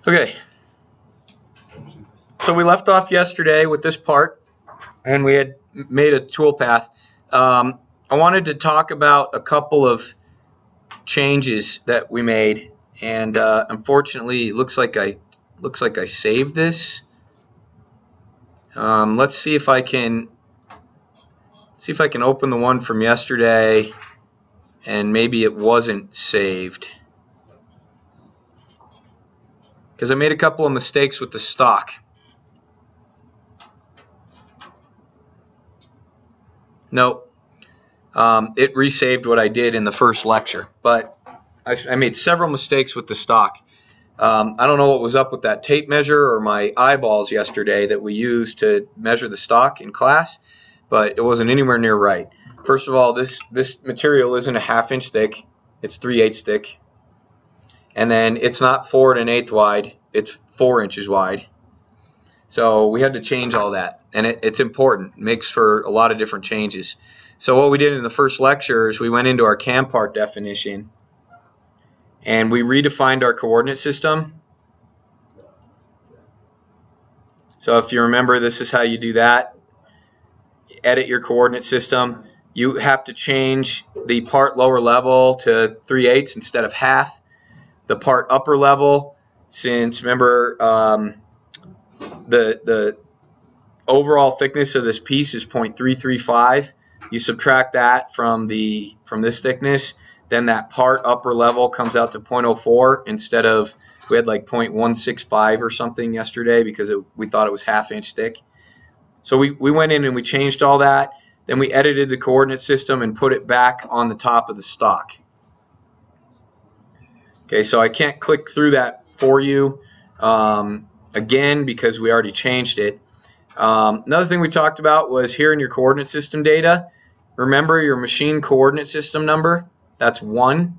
Okay, so we left off yesterday with this part, and we had made a toolpath. I wanted to talk about a couple of changes that we made, and unfortunately, it looks like I saved this. Let's see if I can open the one from yesterday, and maybe it wasn't saved because I made a couple of mistakes with the stock. Nope. It resaved what I did in the first lecture, but I made several mistakes with the stock. I don't know what was up with that tape measure or my eyeballs yesterday that we used to measure the stock in class, but it wasn't anywhere near right. First of all, this material isn't a 1/2 inch thick, it's 3/8 thick. And then it's not 4 1/8 wide, it's 4 inches wide. So we had to change all that, and it's important. It makes for a lot of different changes. So what we did in the first lecture is we went into our cam part definition and we redefined our coordinate system. So if you remember, this is how you do that. Edit your coordinate system. You have to change the part lower level to 3/8 instead of 1/2. The part upper level, since remember the overall thickness of this piece is 0.335. You subtract that from this thickness, then that part upper level comes out to 0.04 instead of, we had like 0.165 or something yesterday because we thought it was 1/2 inch thick. So we went in and we changed all that. Then we edited the coordinate system and put it back on the top of the stock. Okay, so I can't click through that for you again because we already changed it. Another thing we talked about was here in your coordinate system data, remember your machine coordinate system number, that's 1.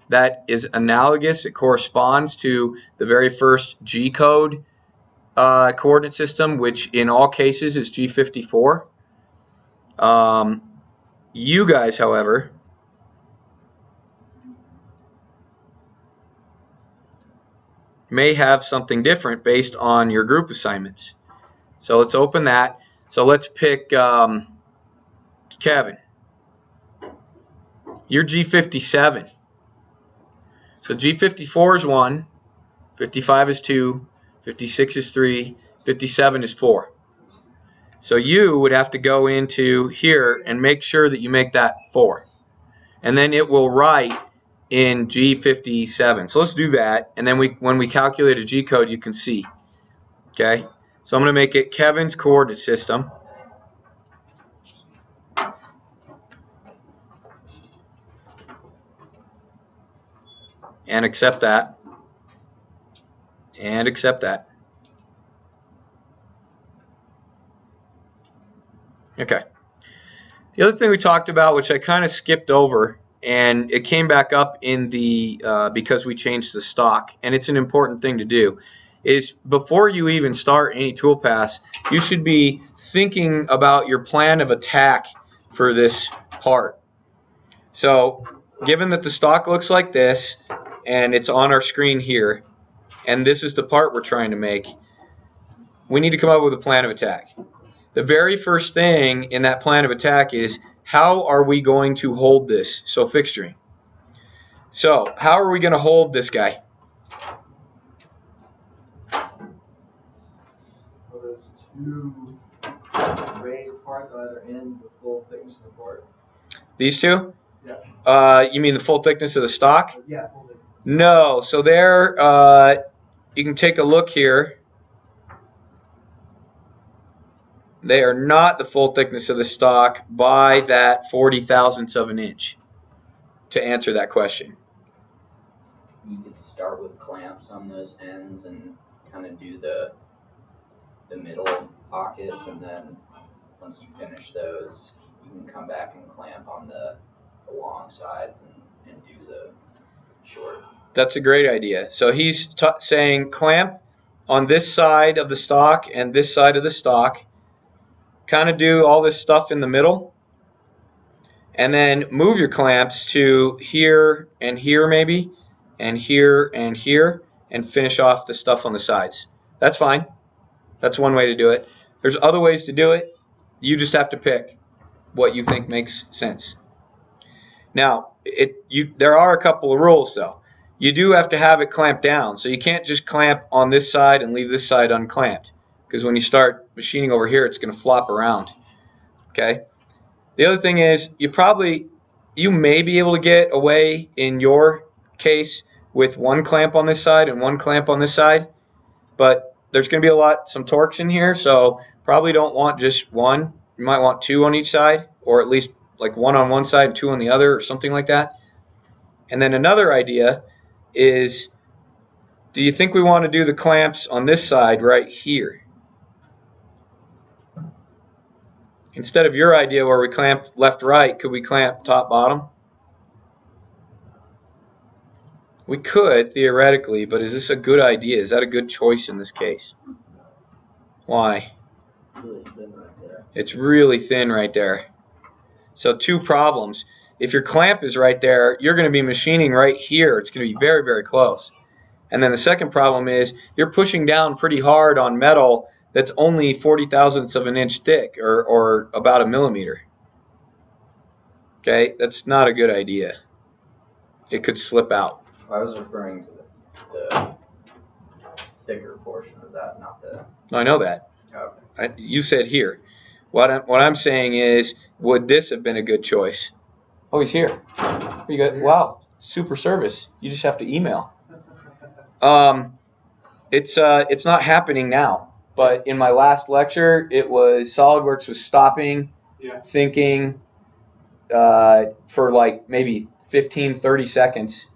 That is analogous, it corresponds to the very first G code coordinate system, which in all cases is G54. You guys, however, may have something different based on your group assignments. So let's open that. So let's pick Kevin. You're G57. So G54 is 1, 55 is 2, 56 is 3, 57 is 4. So you would have to go into here and make sure that you make that 4. And then it will write in G57. So let's do that, and then when we calculate a G code, you can see. Okay, so I'm going to make it Kevin's coordinate system. And accept that. And accept that. Okay. The other thing we talked about, which I kind of skipped over, and it came back up in the because we changed the stock, and it's an important thing to do, is before you even start any toolpaths, you should be thinking about your plan of attack for this part. So given that the stock looks like this, and it's on our screen here, and this is the part we're trying to make, we need to come up with a plan of attack. The very first thing in that plan of attack is, how are we going to hold this? So fixturing. So how are we going to hold this guy? Well, there's 2 raised parts on either end, the full thickness of the part. These two? Yeah. You mean the full thickness of the stock? Yeah, full thickness. No. So there, you can take a look here. They are not the full thickness of the stock by that 40,000ths of an inch, to answer that question. You could start with clamps on those ends and kind of do the middle pockets, and then once you finish those, you can come back and clamp on the long sides and do the short. That's a great idea. So he's saying clamp on this side of the stock and this side of the stock. Kind of do all this stuff in the middle, and then move your clamps to here and here maybe, and here and here, and finish off the stuff on the sides. That's fine. That's one way to do it. There's other ways to do it. You just have to pick what you think makes sense. Now, there are a couple of rules though. You do have to have it clamped down, so you can't just clamp on this side and leave this side unclamped, because when you start machining over here, it's going to flop around. Okay. The other thing is, you may be able to get away in your case with one clamp on this side and one clamp on this side, but there's going to be some torques in here, so probably don't want just one. You might want two on each side, or at least like one on one side and two on the other, or something like that. And then another idea is, do you think we want to do the clamps on this side right here? Instead of your idea where we clamp left, right, could we clamp top, bottom? We could, theoretically, but is this a good idea? Is that a good choice in this case? Why? Really thin right there. It's really thin right there. So two problems. If your clamp is right there, you're going to be machining right here. It's going to be very, very close. And then the second problem is you're pushing down pretty hard on metal that's only 40/1000ths of an inch thick, or about 1 millimeter. Okay, that's not a good idea. It could slip out. I was referring to the thicker portion of that, not the... I know that. Okay. You said here. What I'm saying is, would this have been a good choice? Oh, he's here. You got, wow, super service. You just have to email. It's not happening now, but in my last lecture, it was Solidworks was stopping, thinking for like maybe 15-30 seconds,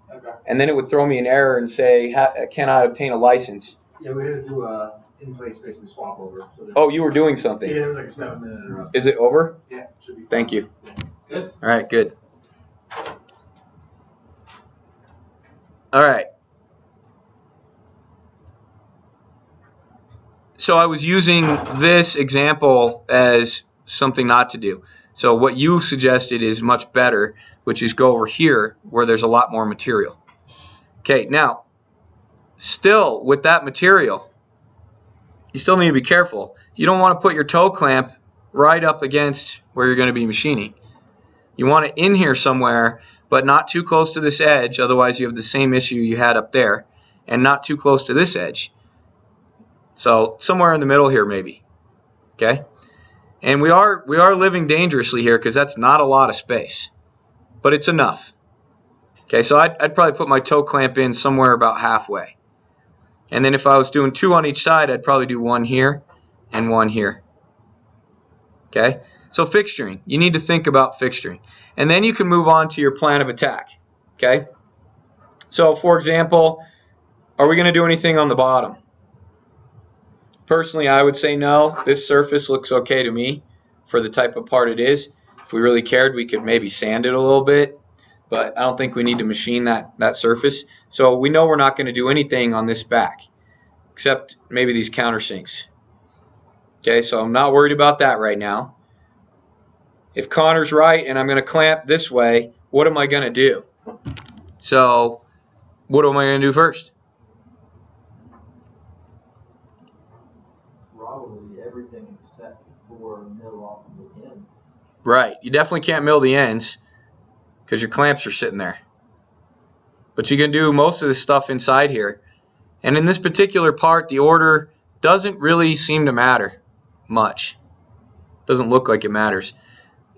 and then it would throw me an error and say, cannot obtain a license. Yeah, we had to do a in-place basically swap over. So oh, you were doing something. Yeah, it was like a 7-minute interruption. Is it over? Yeah, it should be fine. Thank you. Yeah. Good. All right, good. All right. So I was using this example as something not to do. So what you suggested is much better, which is go over here where there's a lot more material. Okay, now, still with that material, you still need to be careful. You don't want to put your toe clamp right up against where you're going to be machining. You want it in here somewhere, but not too close to this edge, otherwise you have the same issue you had up there, and not too close to this edge. So somewhere in the middle here maybe. Okay? And we are living dangerously here because that's not a lot of space, but it's enough. Okay, so I'd probably put my toe clamp in somewhere about halfway. And then if I was doing two on each side, I'd probably do one here and one here. Okay, so fixturing. You need to think about fixturing. And then you can move on to your plan of attack. Okay, so for example, are we going to do anything on the bottom? Personally, I would say no. This surface looks okay to me for the type of part it is. If we really cared, we could maybe sand it a little bit, but I don't think we need to machine that surface. So we know we're not going to do anything on this back, except maybe these countersinks. Okay, so I'm not worried about that right now. If Connor's right and I'm going to clamp this way, what am I going to do? So what am I going to do first? Probably everything except for mill off of the ends. Right, you definitely can't mill the ends because your clamps are sitting there. But you can do most of this stuff inside here. And in this particular part, the order doesn't really seem to matter much. Doesn't look like it matters.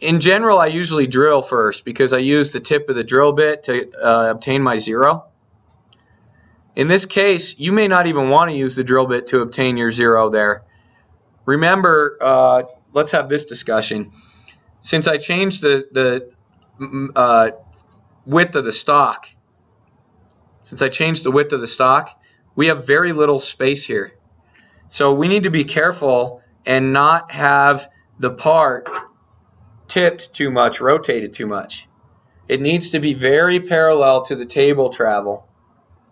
In general, I usually drill first because I use the tip of the drill bit to obtain my zero. In this case, you may not even want to use the drill bit to obtain your zero there. Remember, let's have this discussion. Since I changed the width of the stock, we have very little space here. So we need to be careful and not have the part tipped too much, rotated too much. It needs to be very parallel to the table travel.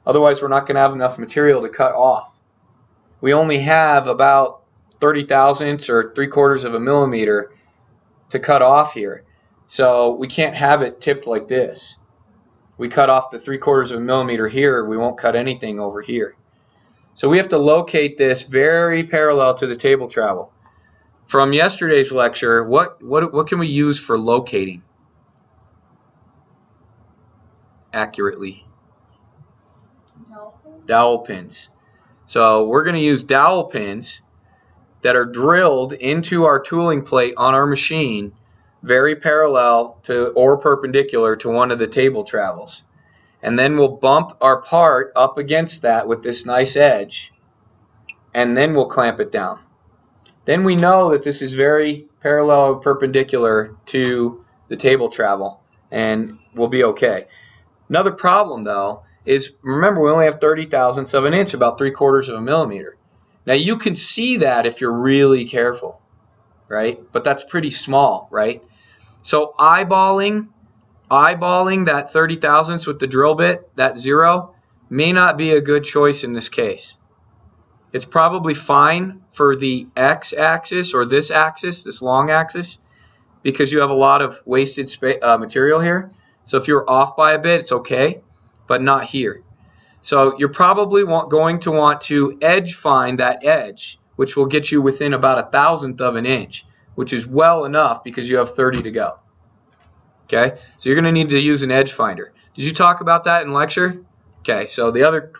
Otherwise, we're not going to have enough material to cut off. We only have about 30/1000ths or 3/4 of a millimeter to cut off here. So we can't have it tipped like this. We cut off the 3/4 of a millimeter here, we won't cut anything over here. So we have to locate this very parallel to the table travel. From yesterday's lecture, what can we use for locating accurately? Dowel pins. So we're going to use dowel pins that are drilled into our tooling plate on our machine, very parallel to or perpendicular to one of the table travels. And then we'll bump our part up against that with this nice edge, and then we'll clamp it down. Then we know that this is very parallel or perpendicular to the table travel, and we'll be okay. Another problem, though, is remember we only have 30 thousandths of an inch, about 3/4 of a millimeter. Now you can see that if you're really careful, right? But that's pretty small, right? So eyeballing that 30 thousandths with the drill bit, that 0, may not be a good choice in this case. It's probably fine for the x-axis or this axis, this long axis, because you have a lot of wasted material here. So if you're off by a bit, it's okay, but not here. So you're probably going to want to edge find that edge, which will get you within about 1/1000th of an inch, which is well enough because you have 30 to go. Okay, so you're going to need to use an edge finder. Did you talk about that in lecture? Okay, so the other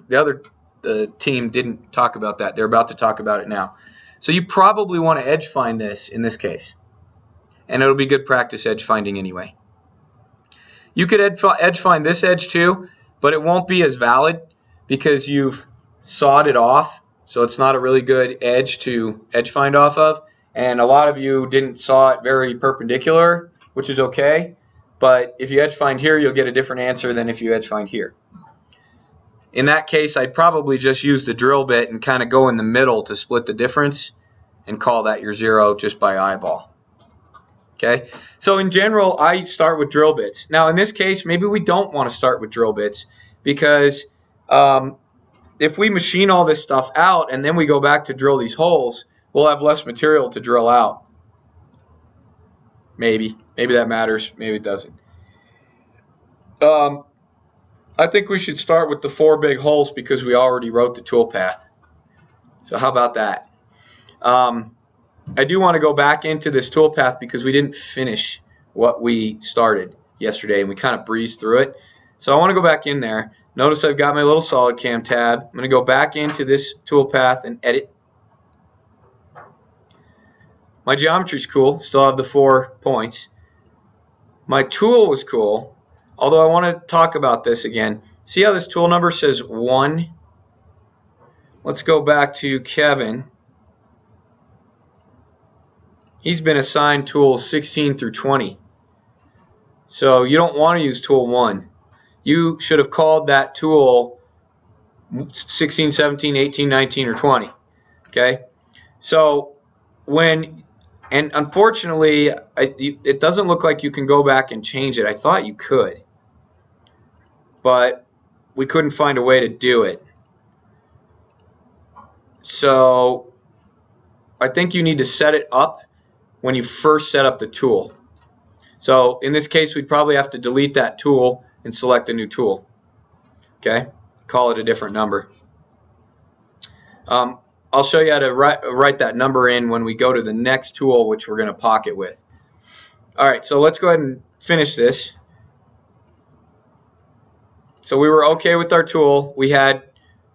team didn't talk about that. They're about to talk about it now. So you probably want to edge find this in this case, and it'll be good practice edge finding anyway. You could edge find this edge too, but it won't be as valid because you've sawed it off, so it's not a really good edge to edge find off of. And a lot of you didn't saw it very perpendicular, which is okay. But if you edge find here, you'll get a different answer than if you edge find here. In that case, I'd probably just use the drill bit and kind of go in the middle to split the difference and call that your 0 just by eyeball. Okay, so in general, I start with drill bits. Now in this case, maybe we don't want to start with drill bits because if we machine all this stuff out and then we go back to drill these holes, we'll have less material to drill out. Maybe that matters, maybe it doesn't. I think we should start with the 4 big holes because we already wrote the toolpath. So how about that? I do want to go back into this toolpath because we didn't finish what we started yesterday and we kind of breezed through it. So I want to go back in there. Notice I've got my little solidcam tab. I'm going to go back into this toolpath and edit. My geometry's cool. Still have the 4 points. My tool was cool, although I want to talk about this again. See how this tool number says 1? Let's go back to Kevin. He's been assigned tools 16 through 20. So you don't want to use tool 1. You should have called that tool 16, 17, 18, 19, or 20. Okay? So and unfortunately, it doesn't look like you can go back and change it. I thought you could, but we couldn't find a way to do it. So I think you need to set it up when you first set up the tool. So in this case, we'd probably have to delete that tool and select a new tool. Okay? Call it a different number. I'll show you how to write that number in when we go to the next tool, which we're going to pocket with. All right, so let's go ahead and finish this. So we were okay with our tool. We had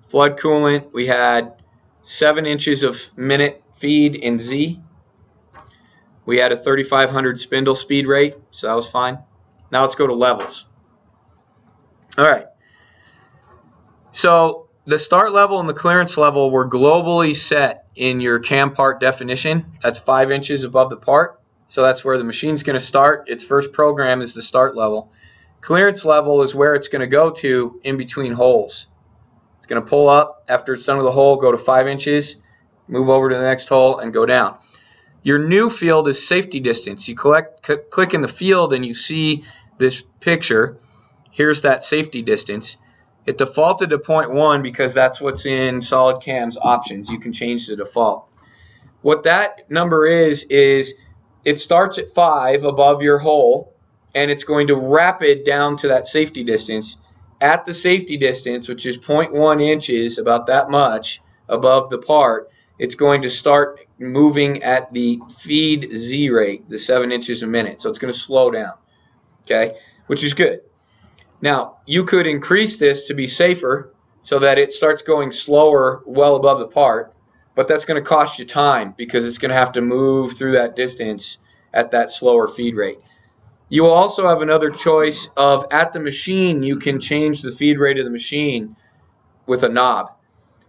flood coolant. We had 7 inches of minute feed in Z. We had a 3,500 spindle speed rate, so that was fine. Now let's go to levels. All right. So the start level and the clearance level were globally set in your cam part definition. That's 5 inches above the part. So that's where the machine's going to start. Its first program is the start level. Clearance level is where it's going to go to in between holes. It's going to pull up after it's done with a hole, go to 5 inches, move over to the next hole, and go down. Your new field is safety distance. You click in the field and you see this picture. Here's that safety distance. It defaulted to 0.1 because that's what's in SolidCam's options. You can change the default. What that number is it starts at 5 above your hole, and it's going to rapid down to that safety distance. At the safety distance, which is 0.1 inches, about that much, above the part, it's going to start moving at the feed Z rate, the 7 inches a minute. So it's going to slow down, okay, which is good. Now, you could increase this to be safer so that it starts going slower well above the part, but that's going to cost you time because it's going to have to move through that distance at that slower feed rate. You will also have another choice of, at the machine, you can change the feed rate of the machine with a knob.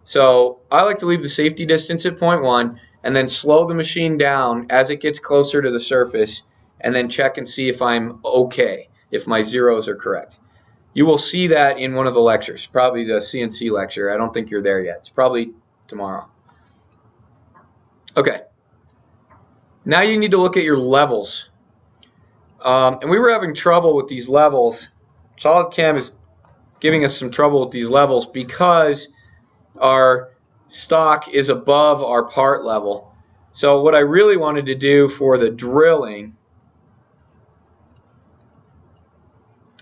So I like to leave the safety distance at 0.1 and then slow the machine down as it gets closer to the surface and then check and see if I'm okay, if my zeros are correct. You will see that in one of the lectures, probably the CNC lecture. I don't think you're there yet. It's probably tomorrow. Okay. Now you need to look at your levels. And we were having trouble with these levels. SolidCam is giving us some trouble with these levels because our stock is above our part level. So what I really wanted to do for the drilling,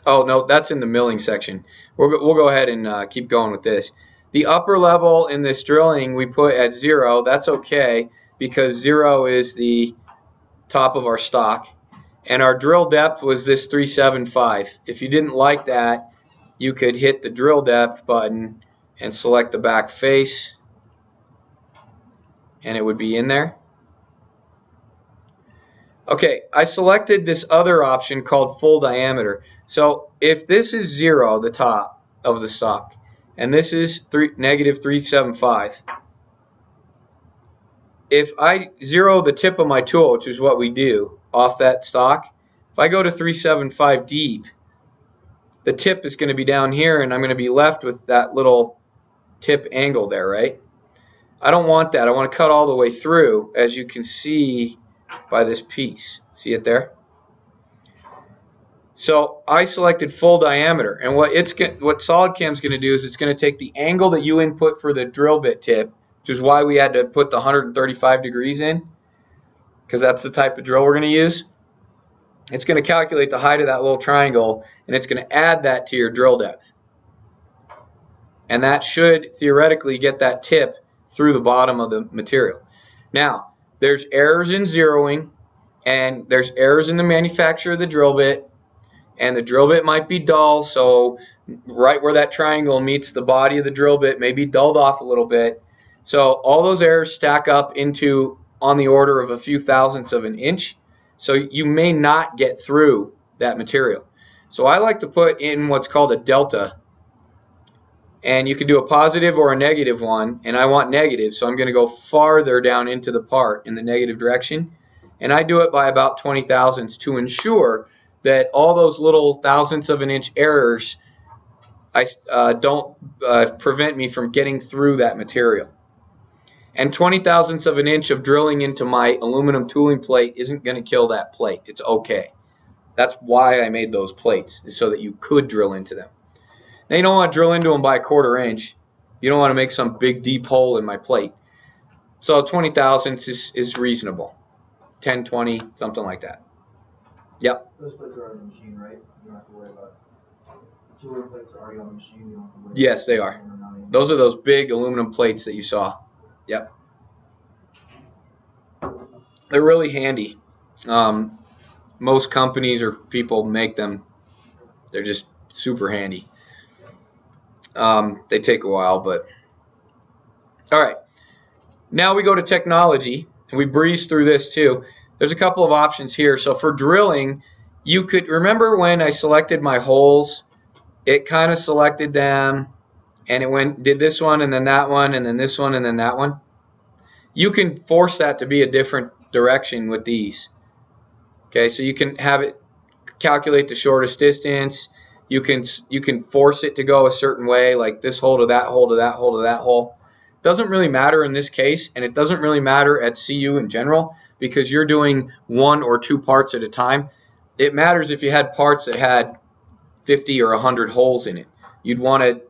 oh no, that's in the milling section. We'll go ahead and keep going with this. The upper level in this drilling we put at 0. That's okay because 0 is the top of our stock. And our drill depth was this 375. If you didn't like that, you could hit the drill depth button and select the back face, and it would be in there. Okay, I selected this other option called full diameter. So if this is 0, the top of the stock, and this is negative 375, if I zero the tip of my tool, which is what we do, off that stock, if I go to 375 deep, the tip is going to be down here and I'm going to be left with that little tip angle there, right? I don't want that. I want to cut all the way through, as you can see by this piece. See it there? So I selected full diameter, and what SolidCam is going to do is it's going to take the angle that you input for the drill bit tip, which is why we had to put the 135 degrees in, because that's the type of drill we're going to use. It's going to calculate the height of that little triangle, and it's going to add that to your drill depth. And that should theoretically get that tip through the bottom of the material. Now, there's errors in zeroing, and there's errors in the manufacture of the drill bit, and the drill bit might be dull, so right where that triangle meets the body of the drill bit may be dulled off a little bit. So all those errors stack up into on the order of a few thousandths of an inch, so you may not get through that material. So I like to put in what's called a delta, and you can do a positive or a negative one, and I want negative, so I'm going to go farther down into the part in the negative direction, and I do it by about 20 thousandths to ensure that all those little thousandths of an inch errors don't prevent me from getting through that material. And 20 thousandths of an inch of drilling into my aluminum tooling plate isn't going to kill that plate. It's okay. That's why I made those plates, is so that you could drill into them. Now you don't want to drill into them by 1/4 inch. You don't want to make some big deep hole in my plate. So 20 thousandths is reasonable. 10, 20, something like that. Yep. Those plates are on the machine, right? You don't have to worry about it. The tooling plates are already on the machine. You don't have to worry Yes, they are. Those are those big aluminum plates that you saw. Yep. They're really handy. Most companies or people make them. They're just super handy. They take a while, but all right. Now we go to technology, and we breeze through this too. There's a couple of options here. So for drilling, you could remember when I selected my holes, it kind of selected them, and it did this one, and then that one, and then this one, and then that one. You can force that to be a different direction with these. Okay, so you can have it calculate the shortest distance. You can force it to go a certain way, like this hole to that hole to that hole to that hole. Doesn't really matter in this case, and it doesn't really matter at CU in general, because you're doing 1 or 2 parts at a time. It matters if you had parts that had 50 or 100 holes in it. You'd want to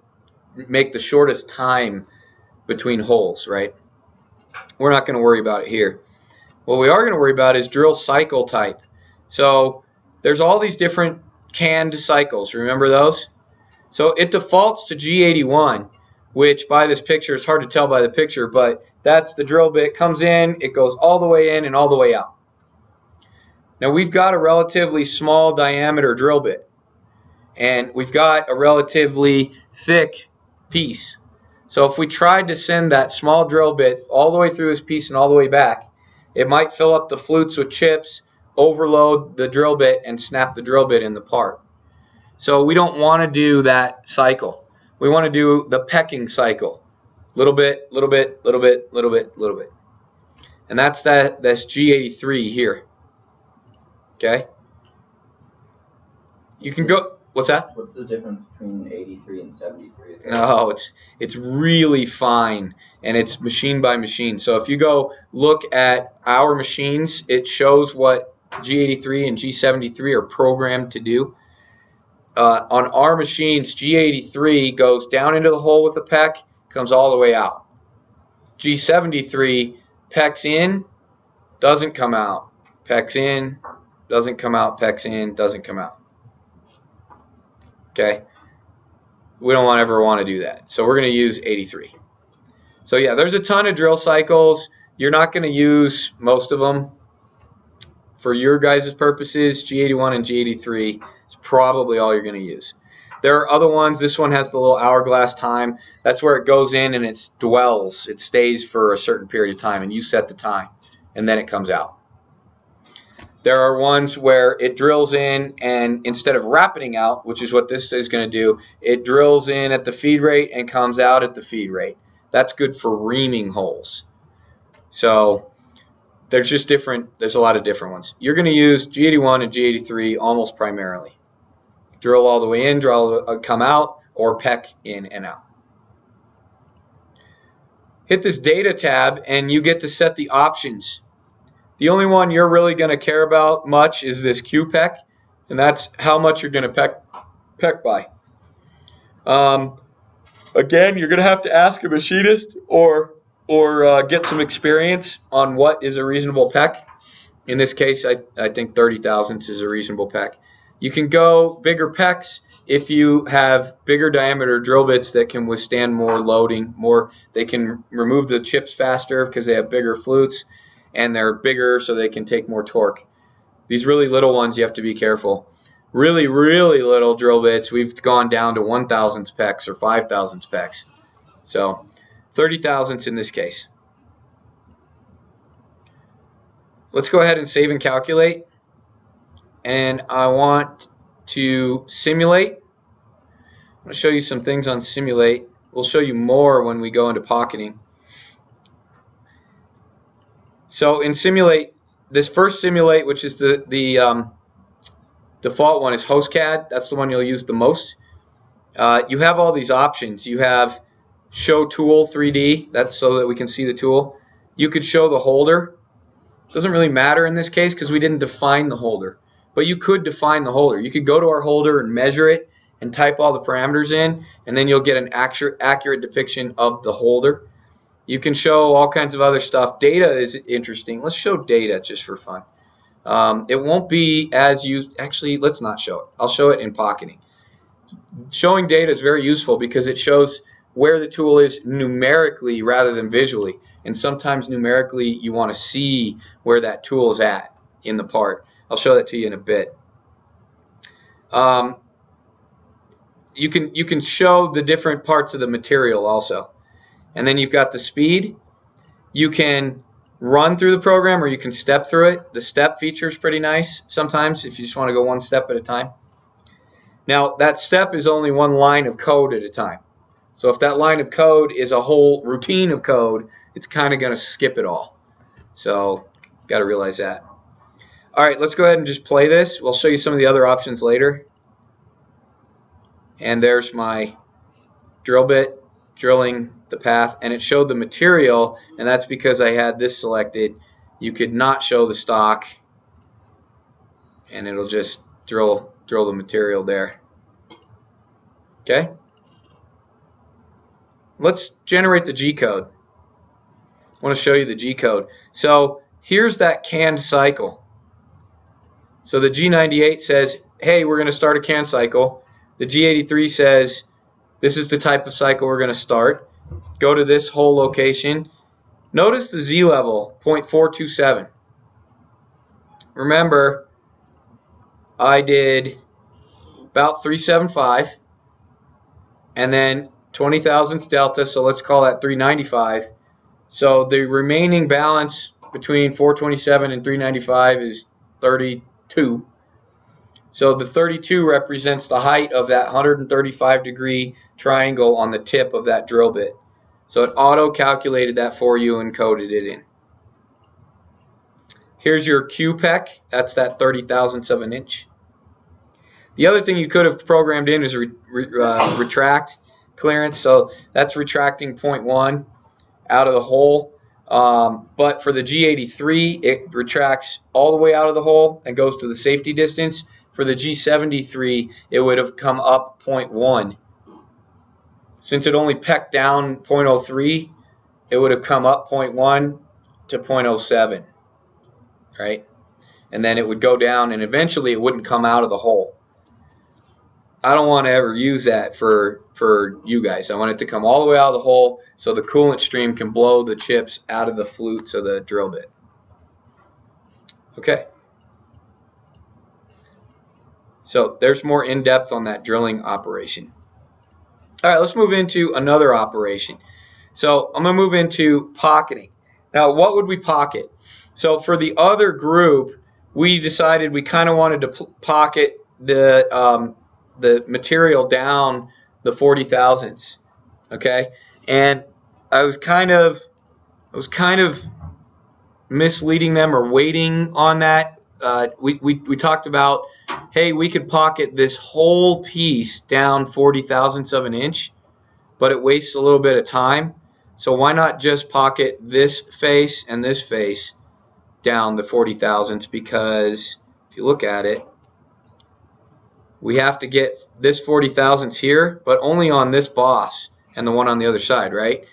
make the shortest time between holes, right? We're not going to worry about it here. What we are going to worry about is drill cycle type. So there's all these different canned cycles. Remember those? So it defaults to G81, which by this picture, it's hard to tell by the picture, but that's the drill bit. Comes in, it goes all the way in and all the way out. Now we've got a relatively small diameter drill bit, and we've got a relatively thick piece. So if we tried to send that small drill bit all the way through this piece and all the way back, it might fill up the flutes with chips, overload the drill bit, and snap the drill bit in the part. So we don't want to do that cycle. We want to do the pecking cycle. Little bit, little bit, little bit, little bit, little bit. And that's G83 here. Okay? You can go, what's that? What's the difference between 83 and 73? No, it's really fine, and it's machine by machine. So if you go look at our machines, it shows what G83 and G73 are programmed to do. On our machines, G83 goes down into the hole with a peck, comes all the way out. G73 pecks in, doesn't come out. Pecks in, doesn't come out. Pecks in, doesn't come out. Okay? We don't ever want to do that. So we're going to use 83. So yeah, there's a ton of drill cycles. You're not going to use most of them. For your guys' purposes, G81 and G83 is probably all you're going to use. There are other ones. This one has the little hourglass time. That's where it goes in and it dwells. It stays for a certain period of time, and you set the time, and then it comes out. There are ones where it drills in, and instead of rapiding out, which is what this is going to do, it drills in at the feed rate and comes out at the feed rate. That's good for reaming holes. So there's a lot of different ones. You're going to use G81 and G83 almost primarily. Drill all the way in, come out, or peck in and out. Hit this data tab and you get to set the options. The only one you're really going to care about much is this Q peck, and that's how much you're going to peck by. Again, you're going to have to ask a machinist or get some experience on what is a reasonable peck. In this case, I think 30 thousandths is a reasonable peck. You can go bigger pecks if you have bigger diameter drill bits that can withstand more loading. They can remove the chips faster because they have bigger flutes, and they're bigger so they can take more torque. These really little ones, you have to be careful. Really, really little drill bits, we've gone down to 1 thousandths pecks or 5 thousandths pecks. So 30 thousandths in this case. Let's go ahead and save and calculate. And I want to simulate. I'm going to show you some things on simulate. We'll show you more when we go into pocketing. So in simulate, this first simulate, which is the default one, is HostCAD. That's the one you'll use the most. You have all these options. You have show tool 3D. That's so that we can see the tool. You could show the holder. Doesn't really matter in this case because we didn't define the holder. But you could define the holder. You could go to our holder and measure it and type all the parameters in, and then you'll get an accurate depiction of the holder. You can show all kinds of other stuff. Data is interesting. Let's show data just for fun. It won't be as used. Actually, let's not show it. I'll show it in pocketing. Showing data is very useful because it shows where the tool is numerically rather than visually. And sometimes numerically you want to see where that tool is at in the part. I'll show that to you in a bit. You can show the different parts of the material also. And then you've got the speed. You can run through the program or you can step through it. The step feature is pretty nice sometimes if you just want to go one step at a time. Now that step is only one line of code at a time. So if that line of code is a whole routine of code, it's kind of going to skip it all. So got to realize that. All right, let's go ahead and just play this. We'll show you some of the other options later. And there's my drill bit drilling the path, and it showed the material, and that's because I had this selected. You could not show the stock, and it'll just drill the material there. Okay? Let's generate the G code. I want to show you the G code. So here's that canned cycle. So the G98 says, hey, we're going to start a can cycle. The G83 says, This is the type of cycle we're going to start. Go to this hole location. Notice the Z level, 0.427. Remember, I did about 375 and then 20 thousandths delta, so let's call that 395. So the remaining balance between 427 and 395 is 32. So the 32 represents the height of that 135-degree triangle on the tip of that drill bit. So it auto-calculated that for you and coded it in. Here's your QPEC. That's that 30 thousandths of an inch. The other thing you could have programmed in is retract clearance. So that's retracting 0.1 out of the hole. But for the G83, it retracts all the way out of the hole and goes to the safety distance. For the G73, it would have come up 0.1. Since it only pecked down 0.03, it would have come up 0.1 to 0.07, right? And then it would go down, and eventually it wouldn't come out of the hole. I don't want to ever use that for you guys. I want it to come all the way out of the hole so the coolant stream can blow the chips out of the flutes of the drill bit. Okay. So there's more in-depth on that drilling operation. All right, let's move into another operation. So I'm going to move into pocketing. Now, what would we pocket? So for the other group, we decided we kind of wanted to pocket the material down the 40 thousandths. Okay, and I was kind of misleading them or waiting on that. We talked about, hey, we could pocket this whole piece down 40 thousandths of an inch, but it wastes a little bit of time. So why not just pocket this face and this face down the 40 thousandths? Because if you look at it, we have to get this 40 thousandths here, but only on this boss and the one on the other side, right?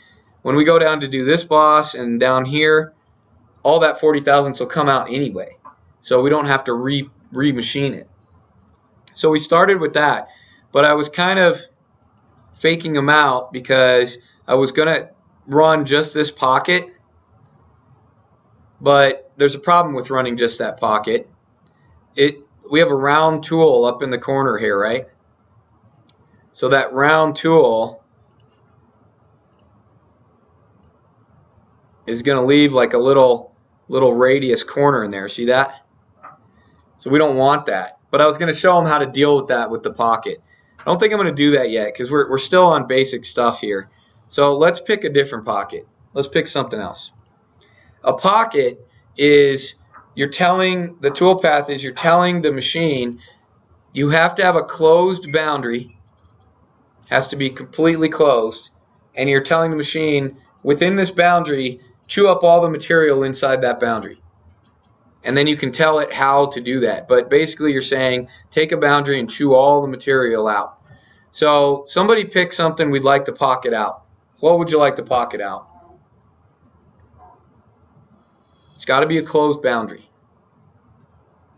When we go down to do this boss and down here, all that 40 thousandths will come out anyway. So we don't have to re-machine it. So we started with that, but I was kind of faking them out because I was going to run just this pocket, but there's a problem with running just that pocket. We have a round tool up in the corner here, right? So that round tool is going to leave like a little radius corner in there. See that? So we don't want that. But I was going to show them how to deal with that with the pocket. I don't think I'm going to do that yet because we're still on basic stuff here. So let's pick a different pocket. Let's pick something else. A pocket is, you're telling the toolpath is you're telling the machine you have to have a closed boundary, has to be completely closed, and you're telling the machine within this boundary chew up all the material inside that boundary. And then you can tell it how to do that. But basically you're saying take a boundary and chew all the material out. So somebody pick something we'd like to pocket out. What would you like to pocket out? It's got to be a closed boundary.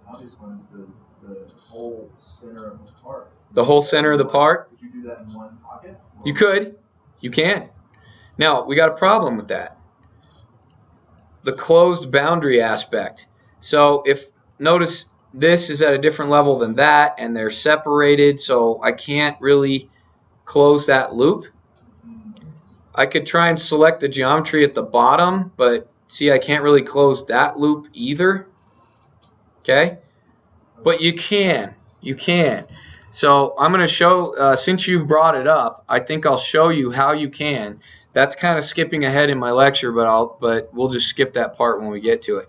The obvious one is the whole center of the part. The whole center of the part? Could you do that in one pocket? You could. You can. Now, we got a problem with that. The closed boundary aspect. So if, notice this is at a different level than that, and they're separated, so I can't really close that loop. I could try and select the geometry at the bottom, but see, I can't really close that loop either. Okay? But you can. You can. So I'm going to show, since you brought it up, I think I'll show you how you can. That's kind of skipping ahead in my lecture, but we'll just skip that part when we get to it.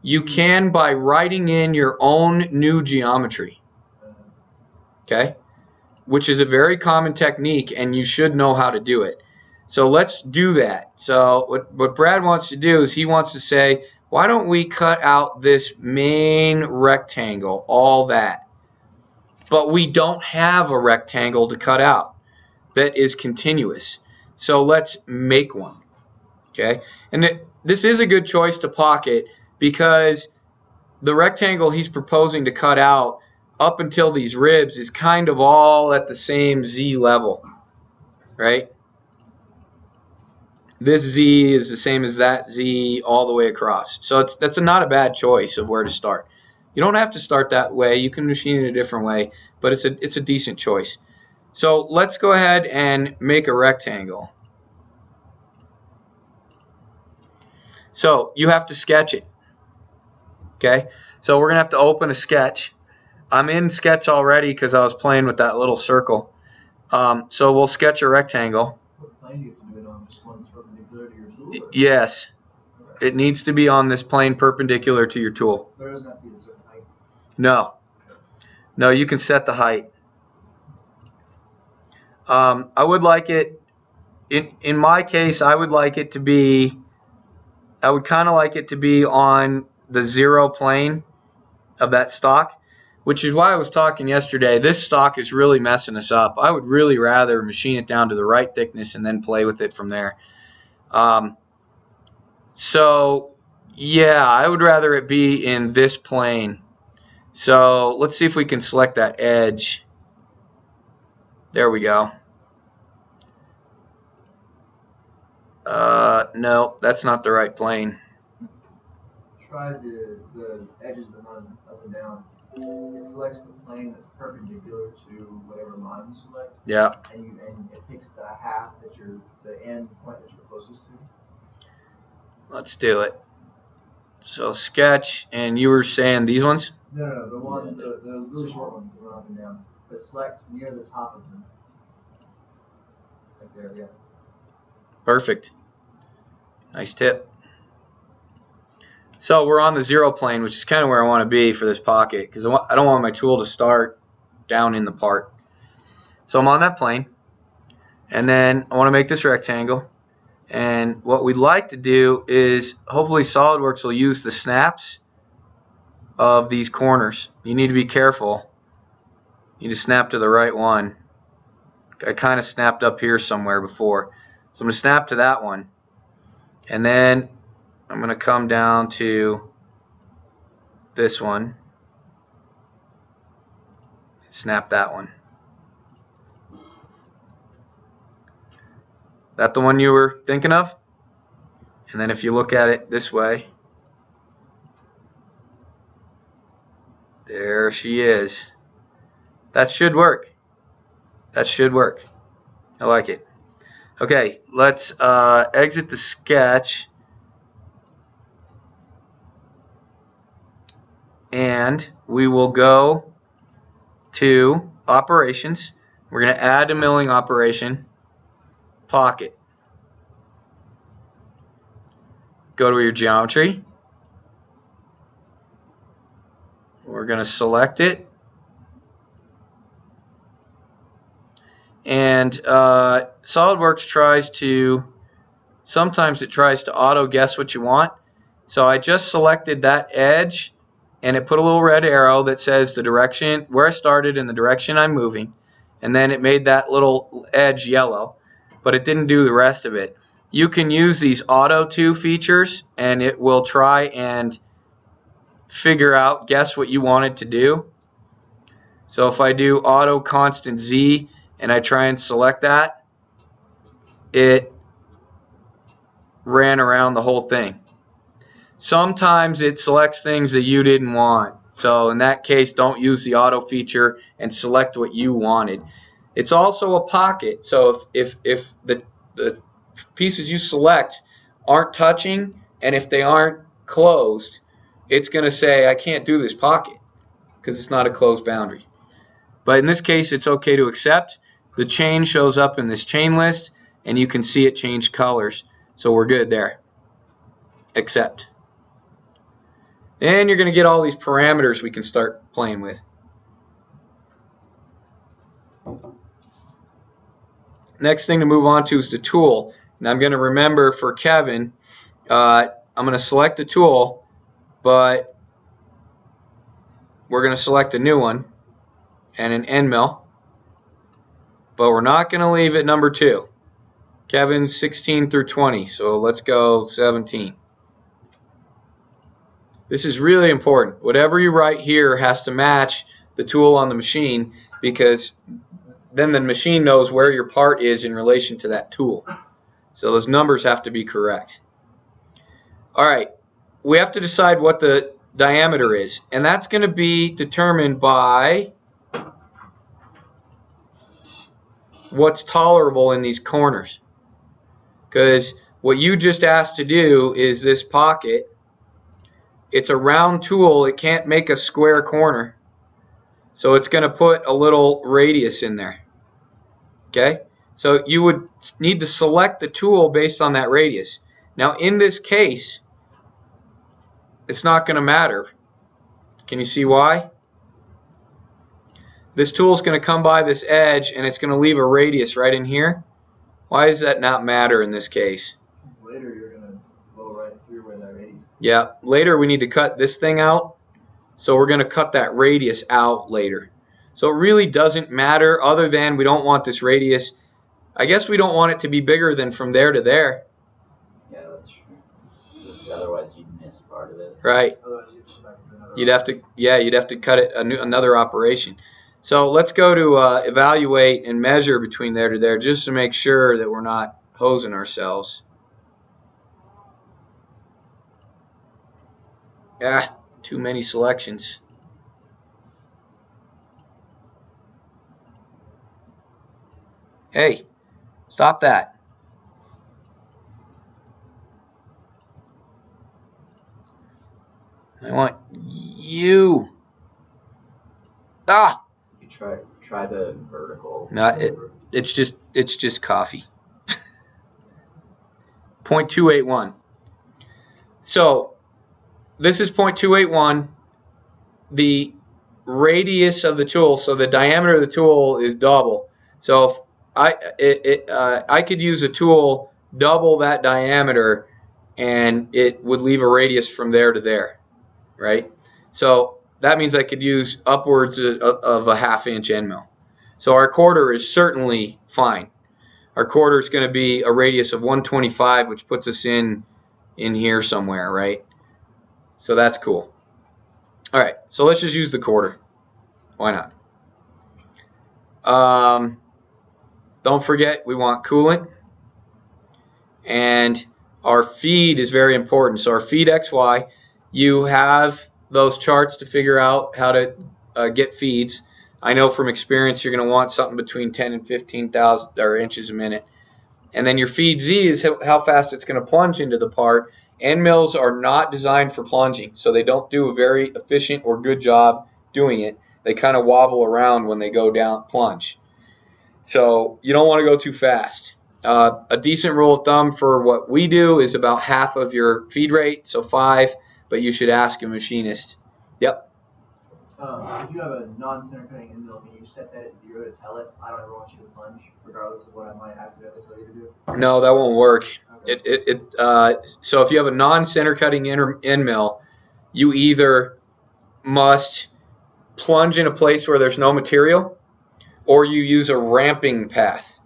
You can by writing in your own new geometry. Okay? Which is a very common technique, and you should know how to do it. So let's do that. So what Brad wants to do is he wants to say, why don't we cut out this main rectangle, all that. But we don't have a rectangle to cut out that is continuous. So let's make one. Okay? And this is a good choice to pocket because the rectangle he's proposing to cut out up until these ribs is kind of all at the same Z level. right? This Z is the same as that Z all the way across. So that's not a bad choice of where to start. You don't have to start that way. You can machine it a different way, but it's a decent choice. So let's go ahead and make a rectangle. So you have to sketch it. Okay, so we're gonna have to open a sketch. I'm in Sketch already because I was playing with that little circle. So we'll sketch a rectangle. What plane do you have to do it on? Just one that's perpendicular to your tool? Or? Yes, Okay. it needs to be on this plane perpendicular to your tool. There doesn't have to be a certain height. No, no, you can set the height. I would like it, in my case, I would like it to be, I would kind of like it to be on the 0 plane of that stock, which is why I was talking yesterday. This stock is really messing us up. I would really rather machine it down to the right thickness and then play with it from there. So yeah, I would rather it be in this plane. So let's see if we can select that edge. There we go. No, that's not the right plane. Try the edges that run up and down. It selects the plane that's perpendicular to whatever line you select. Yeah. And it picks the half that the end point that you're closest to. Let's do it. So sketch, and you were saying these ones? No, the one, the really short ones that run up and down. But select near the top of them. Right there, yeah. Perfect. Nice tip. So we're on the 0 plane, which is kind of where I want to be for this pocket, because I don't want my tool to start down in the part. So I'm on that plane, and then I want to make this rectangle. And what we'd like to do is, hopefully SolidWorks will use the snaps of these corners. You need to be careful. You need to snap to the right one. I kind of snapped up here somewhere before. So I'm going to snap to that one. And then I'm going to come down to this one. Snap that one. That the one you were thinking of? And then if you look at it this way, there she is. That should work. That should work. I like it. Okay, let's exit the sketch. And we will go to operations. We're going to add a milling operation. Pocket. Go to your geometry. We're going to select it. And SolidWorks sometimes it tries to auto guess what you want. So I just selected that edge, and it put a little red arrow that says the direction where I started and the direction I'm moving, and then it made that little edge yellow, but it didn't do the rest of it. You can use these auto to features, and it will try and guess what you want it to do. So if I do auto constant Z and I try and select that, it ran around the whole thing. Sometimes it selects things that you didn't want. So in that case, don't use the auto feature and select what you wanted. It's also a pocket. So if the pieces you select aren't touching, and if they aren't closed, it's going to say I can't do this pocket because it's not a closed boundary. But in this case, it's okay to accept. The chain shows up in this chain list, and you can see it change colors. So we're good there. Accept. And you're going to get all these parameters we can start playing with. Next thing to move on to is the tool. And I'm going to remember for Kevin, I'm going to select a tool, but we're going to select a new one and an end mill. But we're not going to leave it number 2. Kevin's 16 through 20, so let's go 17. This is really important. Whatever you write here has to match the tool on the machine, because then the machine knows where your part is in relation to that tool. So those numbers have to be correct. All right, we have to decide what the diameter is, and that's going to be determined by what's tolerable in these corners. Because what you just asked to do is this pocket. It's a round tool. It can't make a square corner. So it's going to put a little radius in there. Okay? So you would need to select the tool based on that radius. Now in this case, it's not going to matter. Can you see why? This tool is going to come by this edge and it's going to leave a radius right in here. Why does that not matter in this case? Later you're going to blow right through where that radius is. Yeah, later we need to cut this thing out. So we're going to cut that radius out later. So it really doesn't matter other than we don't want this radius. I guess we don't want it to be bigger than from there to there. Yeah, that's true. Otherwise you'd miss part of it. Right. Otherwise you'd just have to do another You'd have to cut it another operation. So let's go to evaluate and measure between there to there just to make sure that we're not hosing ourselves. Ah, too many selections. Hey, stop that. I want you. Ah. You try the vertical. No, it's just coffee. 0.281. So this is 0.281. The radius of the tool, so the diameter of the tool is double. So if I could use a tool double that diameter, and it would leave a radius from there to there, right? So that means I could use upwards of a ½ end mill. So our quarter is certainly fine. Our quarter is going to be a radius of 125, which puts us in here somewhere, right? So that's cool. All right, so let's just use the quarter. Why not? Don't forget we want coolant, and our feed is very important. So our feed XY, you have those charts to figure out how to get feeds. I know from experience you're going to want something between 10 and 15,000 inches a minute. And then your feed Z is how fast it's going to plunge into the part. End mills are not designed for plunging, so they don't do a very efficient or good job doing it. They kind of wobble around when they go down plunge. So you don't want to go too fast. A decent rule of thumb for what we do is about half of your feed rate, so 5, but you should ask a machinist. Yep. If you have a non-center cutting end mill, can you set that at 0 to tell it, I don't ever want you to plunge, regardless of what I might accidentally tell you to do? No, that won't work. Okay. So if you have a non-center cutting end mill, you either must plunge in a place where there's no material, or you use a ramping path.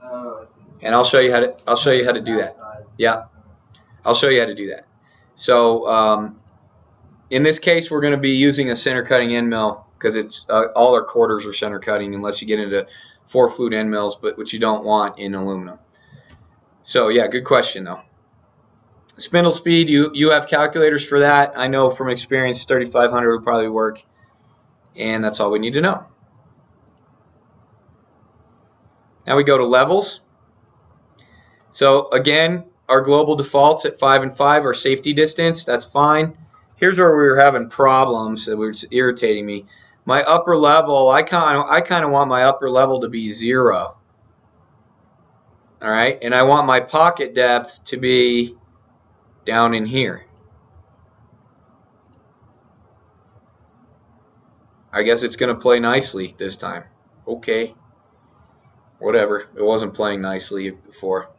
Oh, I see. And I'll show you how to do that. Yeah, I'll show you how to do that. So in this case, we're going to be using a center cutting end mill because it's all our quarters are center cutting unless you get into 4-flute end mills, but which you don't want in aluminum. So yeah, good question though. Spindle speed, you have calculators for that. I know from experience 3500 would probably work, and that's all we need to know. Now we go to levels. So again, our global defaults at 5 and 5 are safety distance. That's fine. Here's where we were having problems that were irritating me. My upper level, I kind of want my upper level to be 0. All right, and I want my pocket depth to be down in here. I guess it's going to play nicely this time. Okay. Whatever. It wasn't playing nicely before.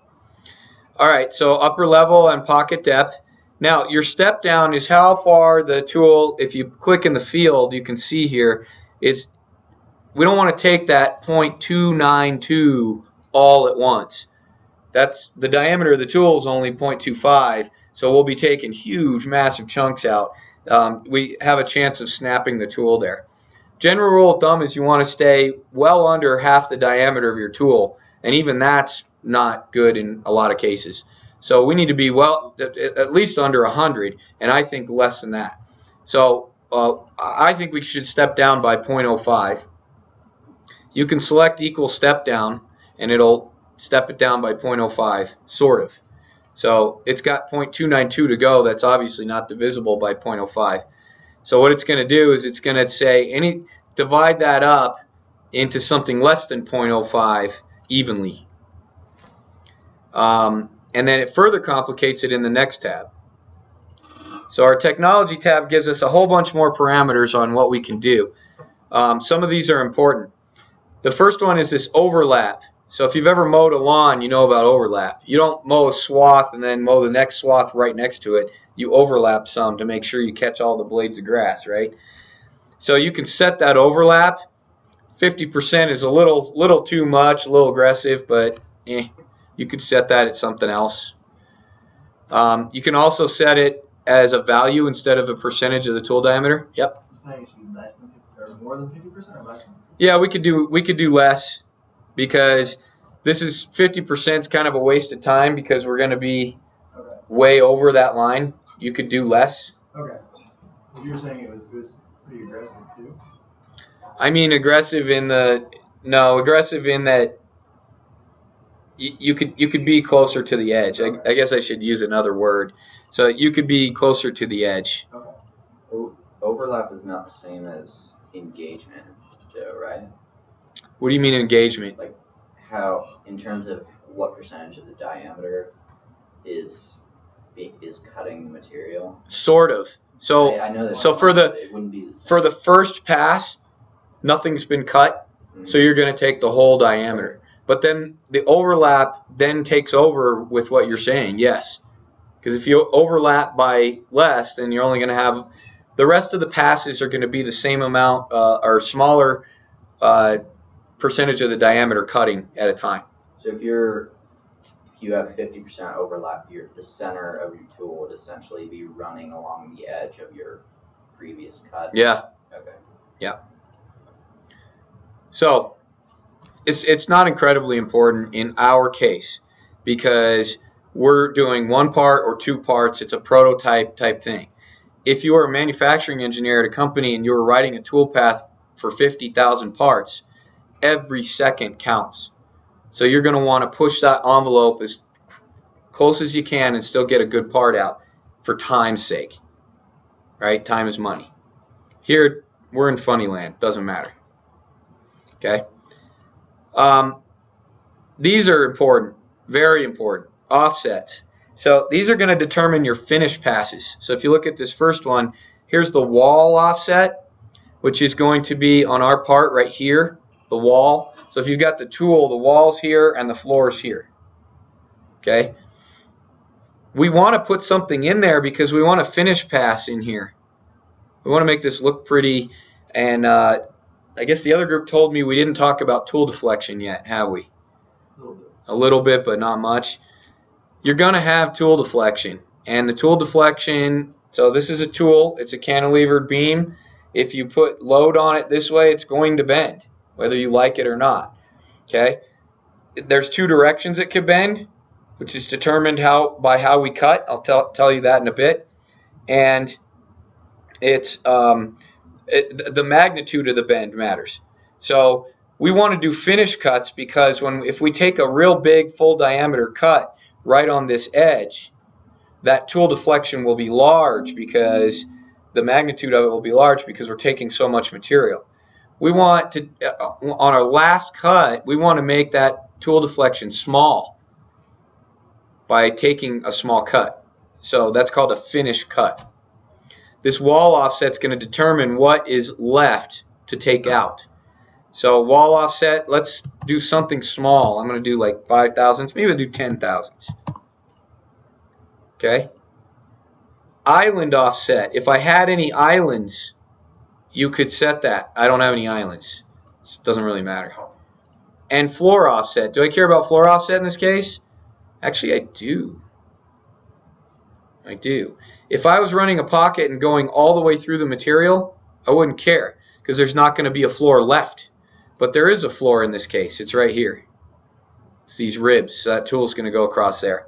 All right, so upper level and pocket depth. Now, your step down is how far the tool, if you click in the field, you can see here, we don't want to take that 0.292 all at once. That's the diameter of the tool is only 0.25, so we'll be taking huge, massive chunks out. We have a chance of snapping the tool there. General rule of thumb is you want to stay well under half the diameter of your tool, and even that's not good in a lot of cases. So we need to be well at least under 100, and I think less than that. So I think we should step down by 0.05. You can select equal step down, and it'll step it down by 0.05, sort of. So it's got 0.292 to go. That's obviously not divisible by 0.05. So what it's going to do is it's going to say divide that up into something less than 0.05 evenly. And then it further complicates it in the next tab. So our technology tab gives us a whole bunch more parameters on what we can do. Some of these are important. The first one is this overlap. So if you've ever mowed a lawn, you know about overlap. You don't mow a swath and then mow the next swath right next to it. You overlap some to make sure you catch all the blades of grass, right? So you can set that overlap. 50% is a little too much, a little aggressive, but you could set that at something else. You can also set it as a value instead of a percentage of the tool diameter. Yep. You're saying it should be less than 50, or more than 50% or less than 50%? Yeah, we could do less, because this is 50% is kind of a waste of time because we're going to be way over that line. You could do less. Okay. You were saying it was pretty aggressive too? I mean aggressive in that you could be closer to the edge. Okay. I guess I should use another word. So you could be closer to the edge. Okay. Overlap is not the same as engagement, though, right? What do you mean engagement? Like how, in terms of what percentage of the diameter is cutting the material? Sort of. So I know that. So it wouldn't be the same. for the first pass, nothing's been cut, so you're going to take the whole diameter. But then the overlap then takes over with what you're saying, yes. Because if you overlap by less, then you're only going to have the rest of the passes are going to be the same amount or smaller percentage of the diameter cutting at a time. So if you have 50% overlap, the center of your tool would essentially be running along the edge of your previous cut. Yeah. Okay. Yeah. So it's not incredibly important in our case because we're doing one part or two parts. It's a prototype type thing. If you are a manufacturing engineer at a company and you're writing a toolpath for 50,000 parts, every second counts. So you're going to want to push that envelope as close as you can and still get a good part out for time's sake. Right? Time is money. Here, we're in funny land. Doesn't matter. Okay? These are important. Very important. Offsets. So these are going to determine your finish passes. So if you look at this first one, here's the wall offset, which is going to be on our part right here, the wall. So if you've got the tool, the wall's here and the floor's here. Okay? We want to put something in there because we want a finish pass in here. We want to make this look pretty. And I guess the other group told me we didn't talk about tool deflection yet, have we? A little bit, but not much. You're going to have tool deflection. And the tool deflection, so this is a tool. It's a cantilevered beam. If you put load on it this way, it's going to bend, whether you like it or not. Okay? There's two directions it could bend, which is determined by how we cut. I'll tell you that in a bit. And it's the magnitude of the bend matters. So we want to do finish cuts because if we take a real big full diameter cut right on this edge, that tool deflection will be large because the magnitude of it will be large because we're taking so much material. We want to, on our last cut, we want to make that tool deflection small by taking a small cut. So that's called a finish cut. This wall offset is going to determine what is left to take out. So wall offset, let's do something small. I'm going to do like 5 thousandths, maybe I'll do 10 thousandths. Okay. Island offset. If I had any islands, you could set that. I don't have any islands. It doesn't really matter. And floor offset. Do I care about floor offset in this case? Actually, I do. I do. If I was running a pocket and going all the way through the material, I wouldn't care. because there's not going to be a floor left. But there is a floor in this case. It's right here. It's these ribs. So that tool is going to go across there.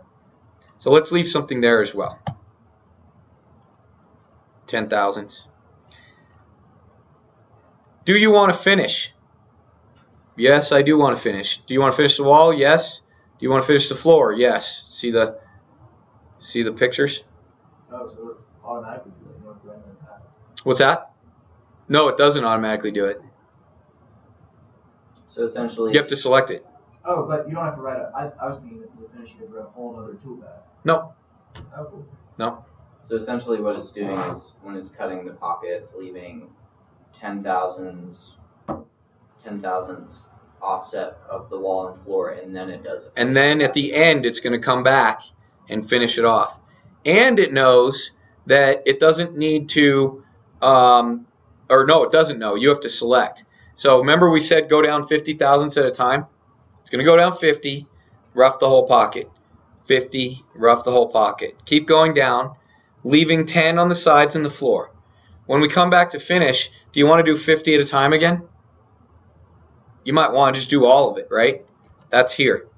So let's leave something there as well. 10 thousandths. Do you want to finish? Yes, I do want to finish. Do you want to finish the wall? Yes. Do you want to finish the floor? Yes. See the pictures? Oh, so it automatically do it. You don't have to write it down. What's that? No, it doesn't automatically do it. So essentially, You have to select it. Oh, but you don't have to write it. I was thinking that the finish you could write a whole other toolpath. No. Oh, cool. No. So essentially what it's doing is when it's cutting the pocket, it's leaving 10 thousandths offset of the wall and floor, and then it does it. And then at the end, it's going to come back and finish it off. And it knows that it doesn't need to, or no, it doesn't know. You have to select. So remember we said go down 50 thousandths at a time? It's going to go down 50, rough the whole pocket. 50, rough the whole pocket. Keep going down, leaving 10 on the sides and the floor. When we come back to finish, do you want to do 50 at a time again? You might want to just do all of it, right? That's here.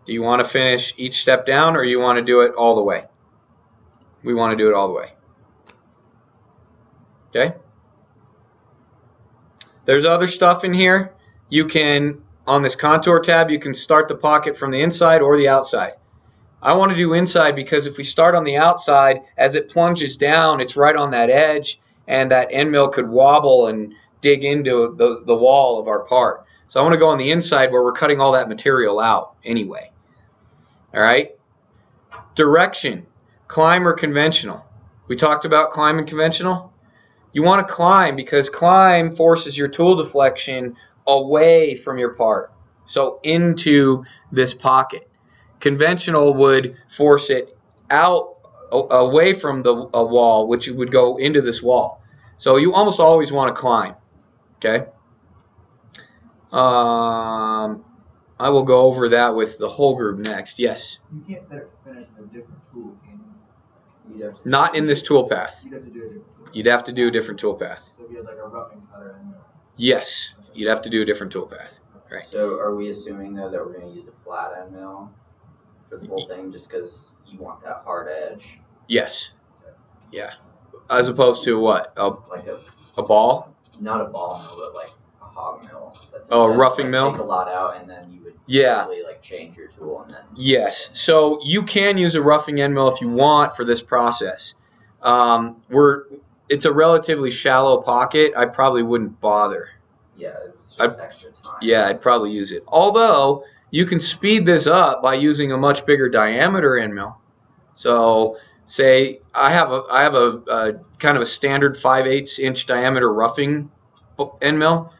Do you want to finish each step down, or you want to do it all the way? We want to do it all the way. Okay? There's other stuff in here. You can, on this contour tab, you can start the pocket from the inside or the outside. I want to do inside because if we start on the outside, as it plunges down, it's right on that edge, and that end mill could wobble and dig into the wall of our part. So I want to go on the inside where we're cutting all that material out anyway. All right? Direction, climb or conventional. We talked about climb and conventional. You want to climb because climb forces your tool deflection away from your part, so into this pocket. Conventional would force it out away from the wall, which would go into this wall. So you almost always want to climb. Okay. I will go over that with the whole group next. Yes. You can't set it to finish with a different tool, can you? You'd have to, Not in this toolpath. You'd have to do a different tool. You'd have to do a different toolpath. So if you had like a roughing cutter and Yes. You'd have to do a different toolpath. Right. So are we assuming though that we're going to use a flat end mill for the whole thing just because you want that hard edge? Yes. Yeah. As opposed to what? Like A ball? not a ball mill, but like a hog mill. That's Oh, a that, roughing like, mill? Take a lot out, and then you would Yeah. really like change your tool, and then Yes. So you can use a roughing end mill if you want for this process. It's a relatively shallow pocket. I probably wouldn't bother. yeah, it's just extra time. Yeah, I'd probably use it. Although you can speed this up by using a much bigger diameter end mill. So say I have a kind of a standard 5/8 inch diameter roughing end mill.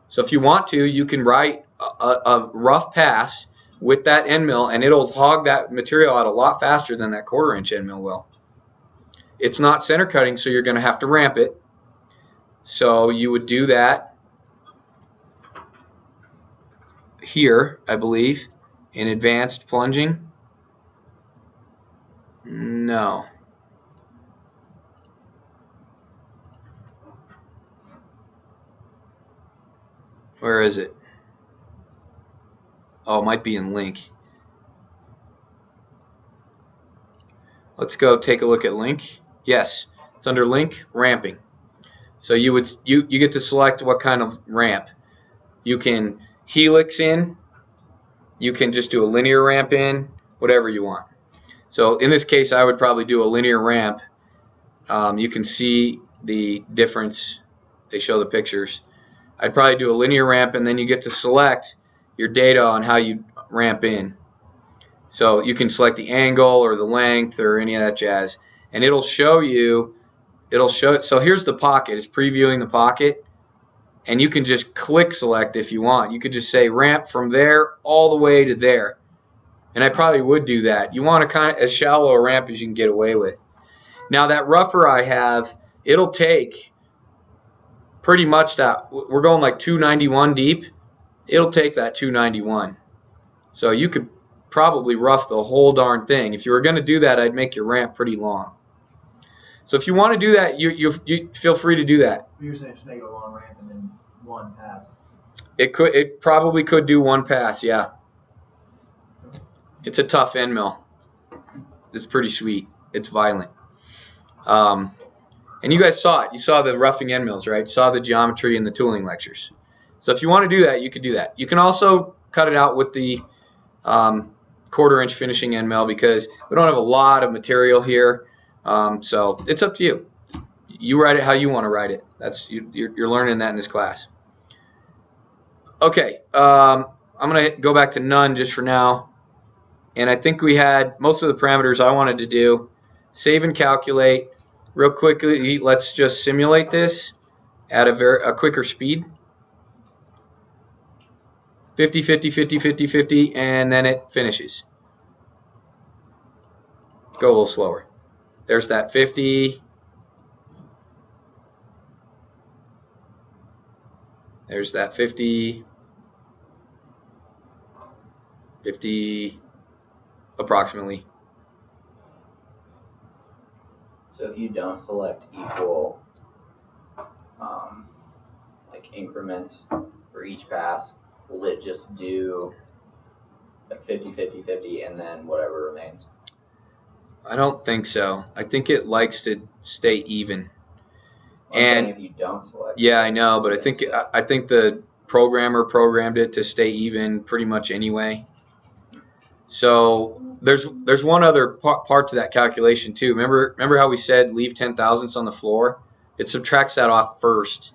So if you want to, you can write a rough pass with that end mill, and it'll hog that material out a lot faster than that 1/4 inch end mill will. It's not center cutting, so you're going to have to ramp it. So you would do that here, I believe, in advanced plunging. No. Where is it? Oh, it might be in link. Let's go take a look at link. Yes, it's under link, ramping. So you get to select what kind of ramp. You can helix in, you can just do a linear ramp in, whatever you want. So in this case, I would probably do a linear ramp. You can see the difference. They show the pictures. I'd probably do a linear ramp, and then you get to select your data on how you ramp in. So you can select the angle or the length or any of that jazz, and it'll show you. So here's the pocket. It's previewing the pocket, and you can just click select if you want. You could just say ramp from there all the way to there, and I probably would do that. You want a kind of as shallow a ramp as you can get away with. Now that rougher I have, it'll take pretty much that. We're going like 291 deep. It'll take that 291. So you could probably rough the whole darn thing. If you were going to do that, I'd make your ramp pretty long. So if you want to do that, you feel free to do that. You're saying just make it a long ramp and then one pass. It probably could do one pass, yeah. It's a tough end mill. It's pretty sweet. It's violent. And you guys saw it. You saw the roughing end mills, right? You saw the geometry in the tooling lectures. So if you want to do that, you could do that. You can also cut it out with the 1/4 inch finishing end mill because we don't have a lot of material here. So it's up to you. You write it how you want to write it. You're learning that in this class. Okay, I'm going to go back to none just for now. And I think we had most of the parameters I wanted to do. Save and calculate. Real quickly, let's just simulate this at a quicker speed. 50, 50, 50, 50, 50, and then it finishes. Go a little slower. There's that 50. There's that 50. 50 approximately. So if you don't select equal like increments for each pass, will it just do a 50, 50, 50 and then whatever remains? I don't think so. I think it likes to stay even. And if you don't select, yeah, I know, but I think the programmer programmed it to stay even pretty much anyway. So there's one other part to that calculation too. Remember how we said leave 10 thousandths on the floor? It subtracts that off first,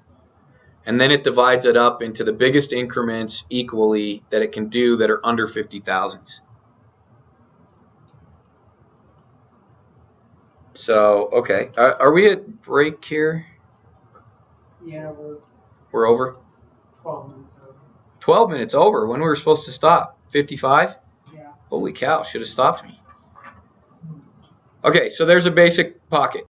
and then it divides it up into the biggest increments equally that it can do that are under 50 thousandths. So okay, are we at break here? Yeah, We're over. 12 minutes over. 12 minutes over. When we were supposed to stop? 55? Yeah. Holy cow! Should have stopped me. Okay, so there's a basic pocket.